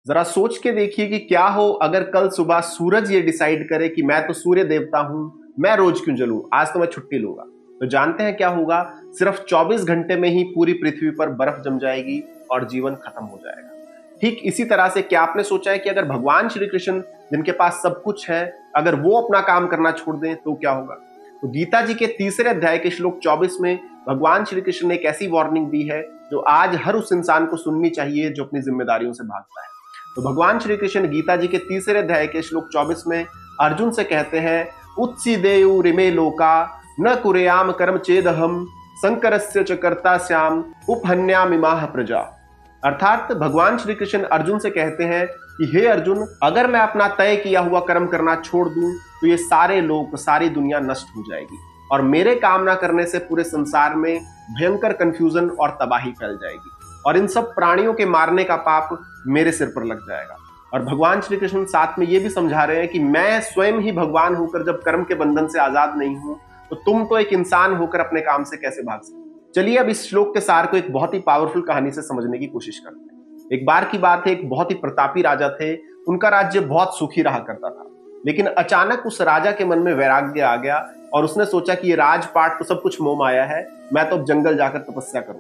जरा सोच के देखिए कि क्या हो अगर कल सुबह सूरज ये डिसाइड करे कि मैं तो सूर्य देवता हूं, मैं रोज क्यों जलूं, आज तो मैं छुट्टी लूंगा। तो जानते हैं क्या होगा? सिर्फ 24 घंटे में ही पूरी पृथ्वी पर बर्फ जम जाएगी और जीवन खत्म हो जाएगा। ठीक इसी तरह से क्या आपने सोचा है कि अगर भगवान श्री कृष्ण, जिनके पास सब कुछ है, अगर वो अपना काम करना छोड़ दें तो क्या होगा? तो गीता जी के तीसरे अध्याय के श्लोक 24 में भगवान श्री कृष्ण ने एक ऐसी वार्निंग दी है जो आज हर उस इंसान को सुननी चाहिए जो अपनी जिम्मेदारियों से भागता है। तो भगवान श्री कृष्ण गीता जी के तीसरे अध्याय के श्लोक 24 में अर्जुन से कहते हैं, उत्सीदेयु रिमे लोका न कुर्याम कर्म चेदहम संकरस्य च कर्ता श्याम उपहन्यामिमाह प्रजा। अर्थात भगवान श्री कृष्ण अर्जुन से कहते हैं कि हे अर्जुन, अगर मैं अपना तय किया हुआ कर्म करना छोड़ दूं तो ये सारे लोग, सारी दुनिया नष्ट हो जाएगी और मेरे काम ना करने से पूरे संसार में भयंकर कंफ्यूजन और तबाही फैल जाएगी और इन सब प्राणियों के मारने का पाप मेरे सिर पर लग जाएगा। और भगवान श्री कृष्ण साथ में ये भी समझा रहे हैं कि मैं स्वयं ही भगवान होकर जब कर्म के बंधन से आजाद नहीं हूं तो तुम तो एक इंसान होकर अपने काम से कैसे भाग सकते। चलिए अब इस श्लोक के सार को एक बहुत ही पावरफुल कहानी से समझने की कोशिश करते हैं। एक बार की बात है, एक बहुत ही प्रतापी राजा थे। उनका राज्य बहुत सुखी रहा करता था, लेकिन अचानक उस राजा के मन में वैराग्य आ गया और उसने सोचा कि ये राजपाट तो सब कुछ मोह माया है, मैं तो अब जंगल जाकर तपस्या करूं।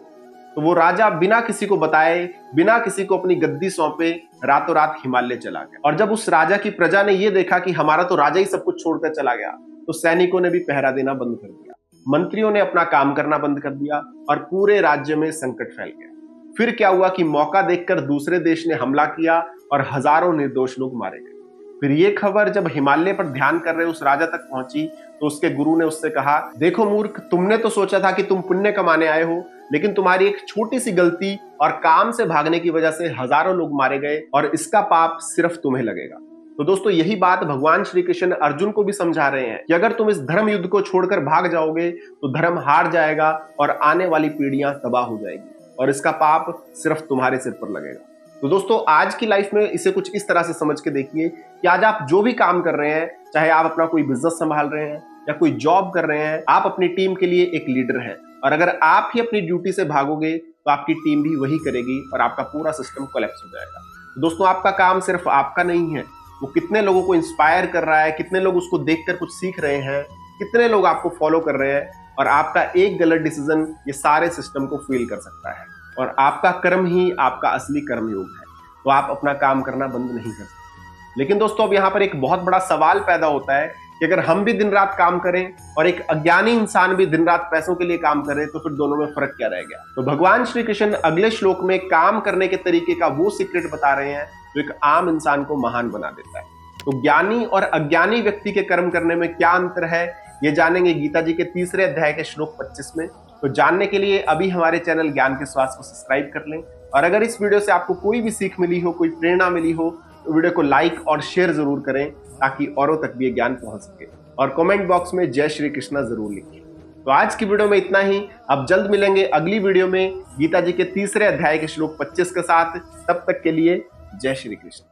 तो वो राजा बिना किसी को बताए, बिना किसी को अपनी गद्दी सौंपे रातों रात हिमालय चला गया। और जब उस राजा की प्रजा ने ये देखा कि हमारा तो राजा ही सब कुछ छोड़कर चला गया, तो सैनिकों ने भी पहरा देना बंद कर दिया, मंत्रियों ने अपना काम करना बंद कर दिया और पूरे राज्य में संकट फैल गया। फिर क्या हुआ कि मौका देखकर दूसरे देश ने हमला किया और हजारों निर्दोष लोग मारे गए। फिर ये खबर जब हिमालय पर ध्यान कर रहे उस राजा तक पहुंची तो उसके गुरु ने उससे कहा, देखो मूर्ख, तुमने तो सोचा था कि तुम पुण्य कमाने आए हो, लेकिन तुम्हारी एक छोटी सी गलती और काम से भागने की वजह से हजारों लोग मारे गए और इसका पाप सिर्फ तुम्हें लगेगा। तो दोस्तों, यही बात भगवान श्री कृष्ण अर्जुन को भी समझा रहे हैं कि अगर तुम इस धर्म युद्ध को छोड़कर भाग जाओगे तो धर्म हार जाएगा और आने वाली पीढ़ियां तबाह हो जाएगी और इसका पाप सिर्फ तुम्हारे सिर पर लगेगा। तो दोस्तों, आज की लाइफ में इसे कुछ इस तरह से समझ के देखिए कि आज आप जो भी काम कर रहे हैं, चाहे आप अपना कोई बिजनेस संभाल रहे हैं या कोई जॉब कर रहे हैं, आप अपनी टीम के लिए एक लीडर हैं और अगर आप ही अपनी ड्यूटी से भागोगे तो आपकी टीम भी वही करेगी और आपका पूरा सिस्टम कोलैप्स हो जाएगा। तो दोस्तों, आपका काम सिर्फ आपका नहीं है, वो कितने लोगों को इंस्पायर कर रहा है, कितने लोग उसको देखकर कुछ सीख रहे हैं, कितने लोग आपको फॉलो कर रहे हैं और आपका एक गलत डिसीजन ये सारे सिस्टम को फेल कर सकता है और आपका कर्म ही आपका असली कर्मयोग है। तो आप अपना काम करना बंद नहीं कर सकते। लेकिन दोस्तों, अब यहाँ पर एक बहुत बड़ा सवाल पैदा होता है कि अगर हम भी दिन रात काम करें और एक अज्ञानी इंसान भी दिन रात पैसों के लिए काम करे तो फिर दोनों में फर्क क्या रह गया। तो भगवान श्री कृष्ण अगले श्लोक में काम करने के तरीके का वो सीक्रेट बता रहे हैं जो एक आम इंसान को महान बना देता है। तो ज्ञानी और अज्ञानी व्यक्ति के कर्म करने में क्या अंतर है, ये जानेंगे गीता जी के तीसरे अध्याय के श्लोक 25 में। तो जानने के लिए अभी हमारे चैनल ज्ञान के स्वास्थ्य को सब्सक्राइब कर लें और अगर इस वीडियो से आपको कोई भी सीख मिली हो, कोई प्रेरणा मिली हो, तो वीडियो को लाइक और शेयर जरूर करें ताकि औरों तक भी ये ज्ञान पहुंच सके और कमेंट बॉक्स में जय श्री कृष्णा जरूर लिखें। तो आज की वीडियो में इतना ही। अब जल्द मिलेंगे अगली वीडियो में गीता जी के तीसरे अध्याय के श्लोक 25 के साथ। तब तक के लिए जय श्री कृष्ण।